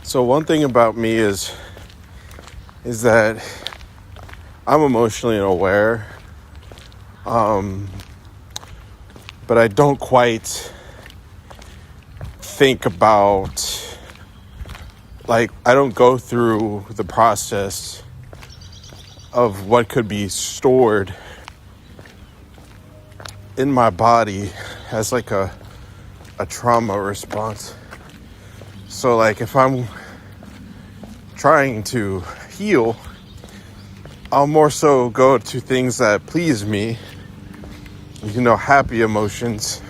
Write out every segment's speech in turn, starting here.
So one thing about me is that I'm emotionally aware, but I don't quite think about, like, I don't go through the process of what could be stored in my body as like a trauma response. So like if I'm trying to heal, I'll more so go to things that please me, happy emotions,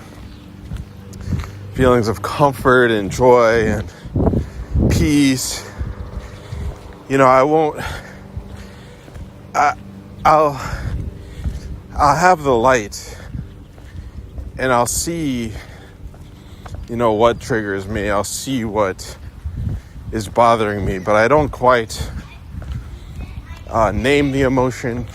feelings of comfort and joy and peace. I'll have the light and I'll see, what triggers me. I'll see what is bothering me, but I don't quite name the emotion.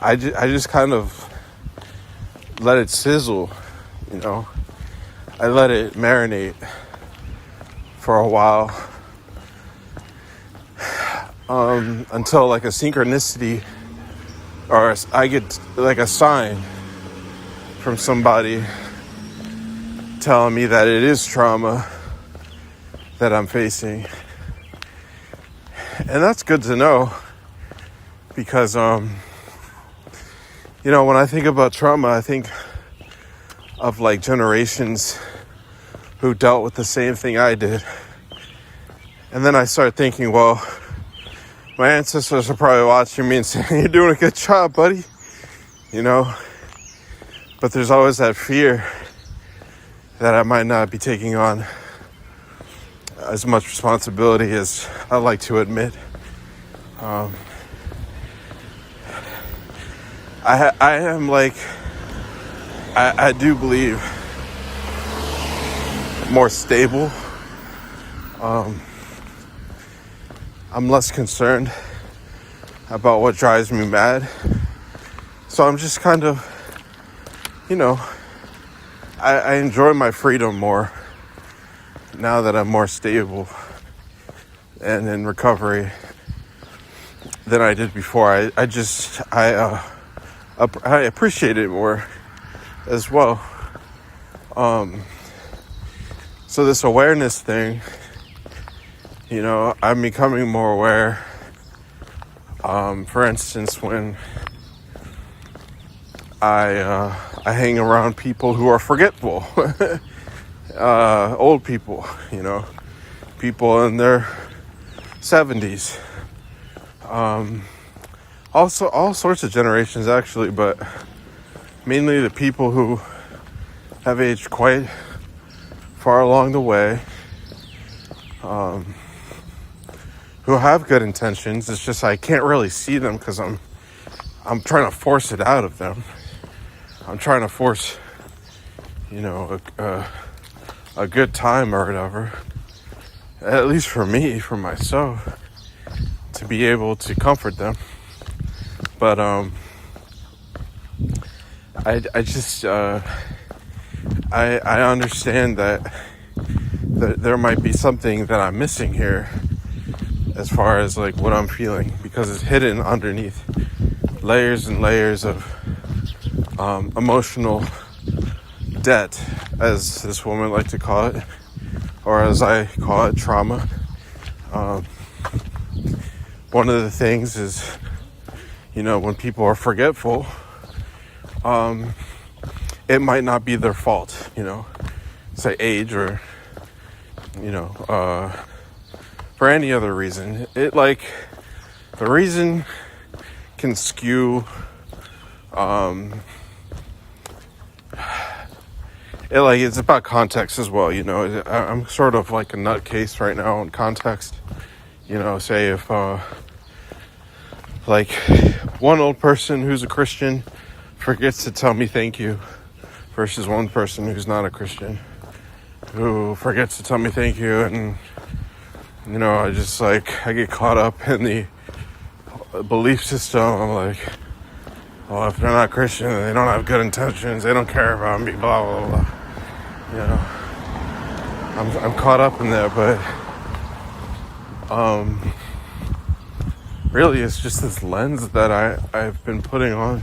I just kind of let it sizzle, I let it marinate for a while, until like a synchronicity, or I get like a sign from somebody telling me that it is trauma that I'm facing. And that's good to know, because when I think about trauma, I think of like generations who dealt with the same thing I did. And then I start thinking, well, my ancestors are probably watching me and saying, you're doing a good job, buddy. But there's always that fear that I might not be taking on as much responsibility as I like to admit. I am like, I do believe more stable. I'm less concerned about what drives me mad. So I'm just kind of, I enjoy my freedom more now that I'm more stable and in recovery than I did before. I appreciate it more as well. So this awareness thing, I'm becoming more aware. For instance, when I hang around people who are forgetful, old people, people in their 70s, also all sorts of generations actually, but mainly the people who have aged quite far along the way, who have good intentions. It's just I can't really see them because I'm trying to force it out of them. I'm trying to force, a good time or whatever. At least for me, for myself, to be able to comfort them. But I just I understand that there might be something that I'm missing here as far as like what I'm feeling, because it's hidden underneath layers and layers of emotional debt, as this woman liked to call it, or as I call it, trauma. One of the things is, when people are forgetful, it might not be their fault, say age or, for any other reason. The reason can skew, it's about context as well, I'm sort of like a nutcase right now in context. Say if, like one old person who's a Christian forgets to tell me thank you versus one person who's not a Christian who forgets to tell me thank you, and I get caught up in the belief system. I'm like, well, if they're not Christian, they don't have good intentions, they don't care about me, blah, blah, blah. You know, I'm caught up in there, but really it's just this lens that I've been putting on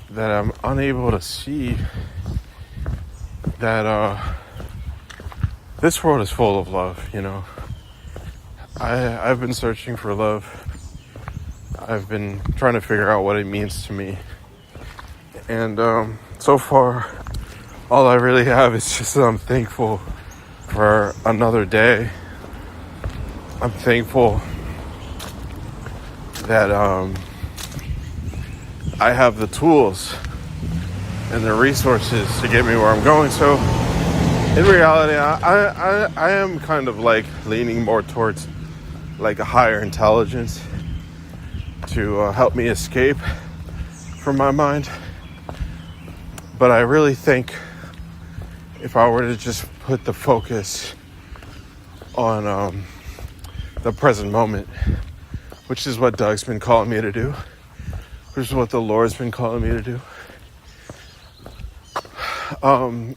that I'm unable to see that this world is full of love, you know. I've been searching for love. I've been trying to figure out what it means to me. And so far, all I really have is just that I'm thankful for another day. I'm thankful that I have the tools and the resources to get me where I'm going. So in reality, I am kind of like leaning more towards like a higher intelligence to help me escape from my mind. But I really think if I were to just put the focus on the present moment, which is what Doug's been calling me to do, which is what the Lord's been calling me to do.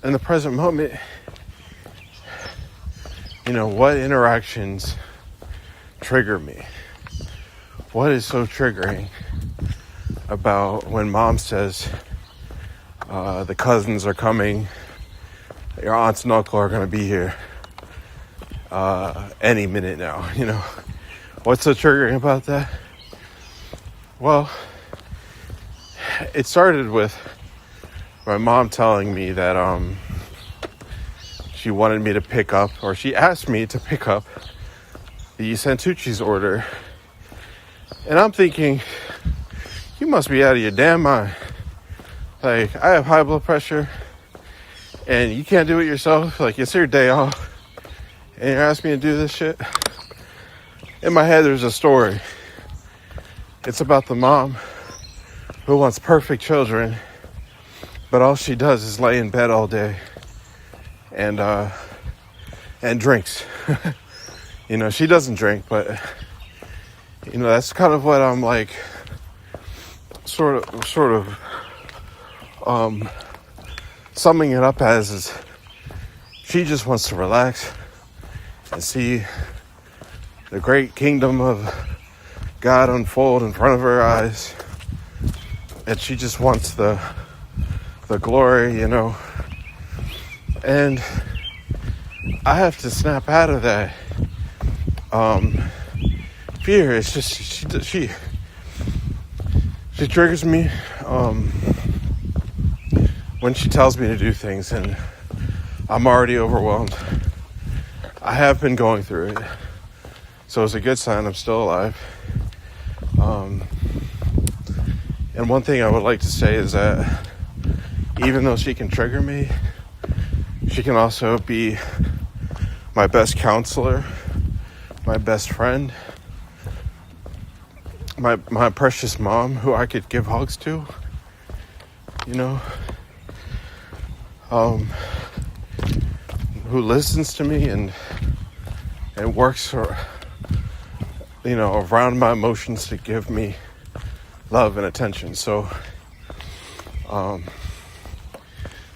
In the present moment, you know, what interactions trigger me? What is so triggering about when mom says the cousins are coming, your aunts and uncle are going to be here any minute now, you know? What's so triggering about that? Well, it started with my mom telling me that she wanted me to pick up, or she asked me to pick up the Santucci's order. And I'm thinking, you must be out of your damn mind. Like, I have high blood pressure and you can't do it yourself. Like, it's your day off and you're asking me to do this shit. In my head, there's a story. It's about the mom who wants perfect children, but all she does is lay in bed all day and drinks. You know, she doesn't drink, but you know, that's kind of what I'm like, sort of summing it up as is she just wants to relax and see the great kingdom of God unfold in front of her eyes. And she just wants the glory, you know. And I have to snap out of that. Fear. It's just she triggers me when she tells me to do things and I'm already overwhelmed. I have been going through it, so it's a good sign I'm still alive. And one thing I would like to say is that even though she can trigger me, she can also be my best counselor, my best friend, my precious mom who I could give hugs to, you know, who listens to me and works, or, you know, around my emotions to give me love and attention. So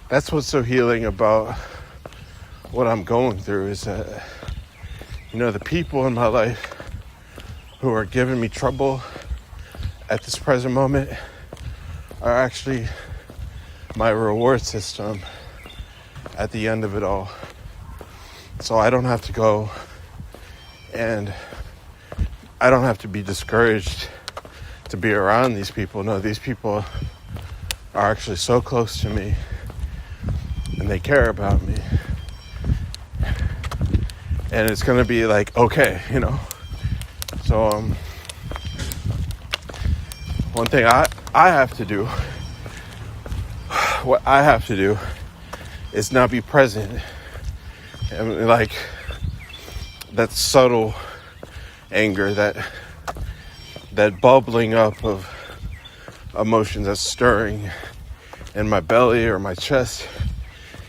that's what's so healing about what I'm going through, is that, you know, the people in my life who are giving me trouble at this present moment are actually my reward system at the end of it all. So I don't have to go and I don't have to be discouraged to be around these people. No, these people are actually so close to me and they care about me. And it's going to be like, okay, you know. So one thing I have to do, what I have to do is not be present. And like that subtle anger, that bubbling up of emotions that's stirring in my belly or my chest.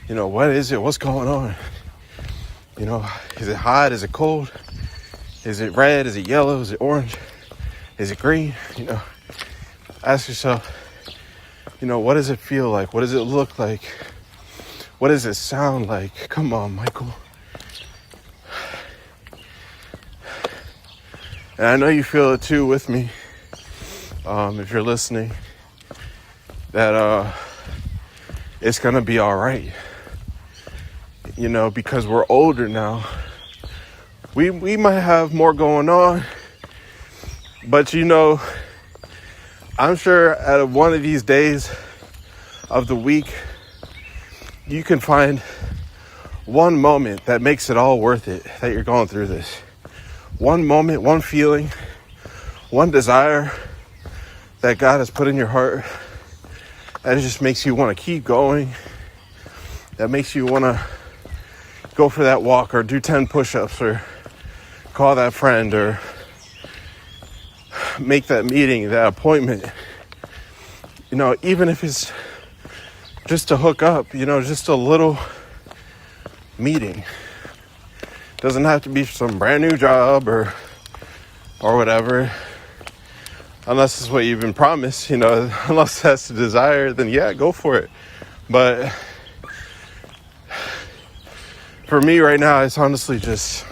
You know, what is it? What's going on? You know, is it hot? Is it cold? Is it red? Is it yellow? Is it orange? Is it green? You know, ask yourself, what does it feel like? What does it look like? What does it sound like? Come on, Michael. And I know you feel it too with me, if you're listening, that it's going to be all right. Because we're older now. We might have more going on, but I'm sure at one of these days of the week, you can find one moment that makes it all worth it, that you're going through this. One moment, one feeling, one desire that God has put in your heart that just makes you want to keep going, that makes you want to go for that walk or do 10 push-ups or call that friend or make that meeting, that appointment. Even if it's just to hook up, just a little meeting. Doesn't have to be some brand new job or whatever. Unless it's what you've been promised, unless that's the desire, then yeah, go for it. But for me right now, it's honestly just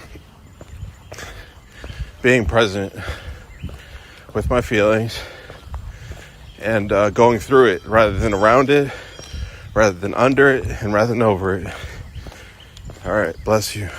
being present with my feelings and going through it rather than around it, rather than under it, and rather than over it. All right, bless you.